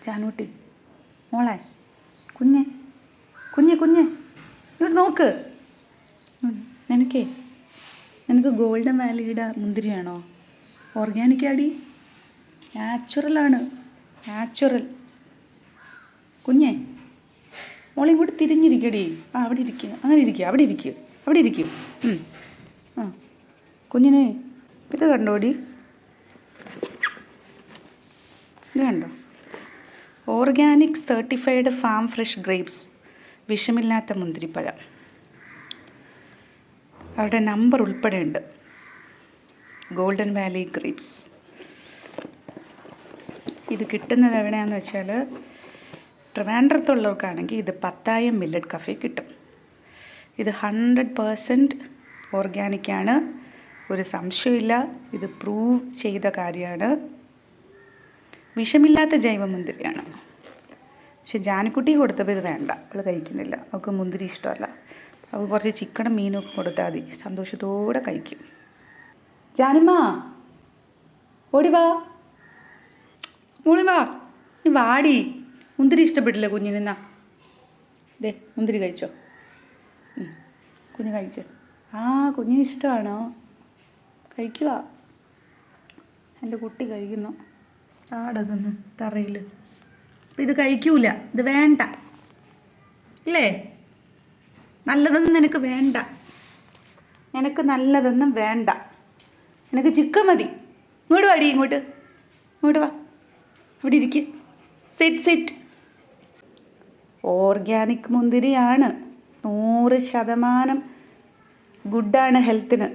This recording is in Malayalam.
ജാനൂട്ടി മോളെ കുഞ്ഞെ കുഞ്ഞെ കുഞ്ഞെ ഇവിടെ നോക്ക്. നിനക്ക് ഗോൾഡൻ വാലിയുടെ മുന്തിരി വേണോ? ഓർഗാനിക് ആടി, നാച്ചുറലാണ്, നാച്ചുറൽ. കുഞ്ഞെ മോളെ ഇങ്ങോട്ട് തിരിഞ്ഞിരിക്കടി. അവിടെ ഇരിക്കുക, അങ്ങനെ ഇരിക്കുക, അവിടെ ഇരിക്കുക. ആ കുഞ്ഞിനെ ഇത് കണ്ടോടി, ഇത് കണ്ടോ? Organic certified farm fresh grapes, വിഷമില്ലാത്ത മുന്തിരിപ്പഴം. അവരുടെ നമ്പർ ഉൾപ്പെടെ ഉണ്ട്. Golden valley grapes. ഇത് കിട്ടുന്നത് എവിടെയാണെന്ന് വെച്ചാൽ ട്രിവാൻഡ്രത്തുള്ളവർക്കാണെങ്കിൽ ഇത് പത്തായം മില്ലറ്റ് കഫേ കിട്ടും. ഇത് 100% ഓർഗാനിക്കാണ്, ഒരു സംശയമില്ല. ഇത് പ്രൂവ് ചെയ്ത കാര്യമാണ്. വിഷമില്ലാത്ത ജൈവമുന്തിരിയാണ്. പക്ഷെ ജാനിക്കുട്ടി കൊടുത്തപ്പോൾ ഇത് വേണ്ട, അവൾ കഴിക്കുന്നില്ല. അവൾക്ക് മുന്തിരി ഇഷ്ടമല്ല. അവൾ കുറച്ച് ചിക്കനും മീനും കൊടുത്താൽ മതി, സന്തോഷത്തോടെ കഴിക്കും. ജാനുമ്മ ഓടി വാ, മോളി വാ, നീ വാടി. മുന്തിരി ഇഷ്ടപ്പെട്ടില്ല കുഞ്ഞിനെന്നാ? ദേ മുന്തിരി കഴിച്ചോ, കുഞ്ഞ് കഴിച്ചോ. ആ കുഞ്ഞിന് ഇഷ്ടമാണോ? കഴിക്കുക. എൻ്റെ കുട്ടി കഴിക്കുന്നു. ആടകുന്നു തറയിൽ. അപ്പം ഇത് കഴിക്കൂല, ഇത് വേണ്ട ഇല്ലേ? നല്ലതൊന്നും നിനക്ക് വേണ്ട, നിനക്ക് നല്ലതൊന്നും വേണ്ട. നിനക്ക് ചിക്കൻ മതി. ഇങ്ങോട്ട് വാടി, ഇങ്ങോട്ട് വാ, ഇവിടെ ഇരിക്കും. സിറ്റ്. ഓർഗാനിക് മുന്തിരിയാണ്, 100% ഗുഡാണ് ഹെൽത്തിന്.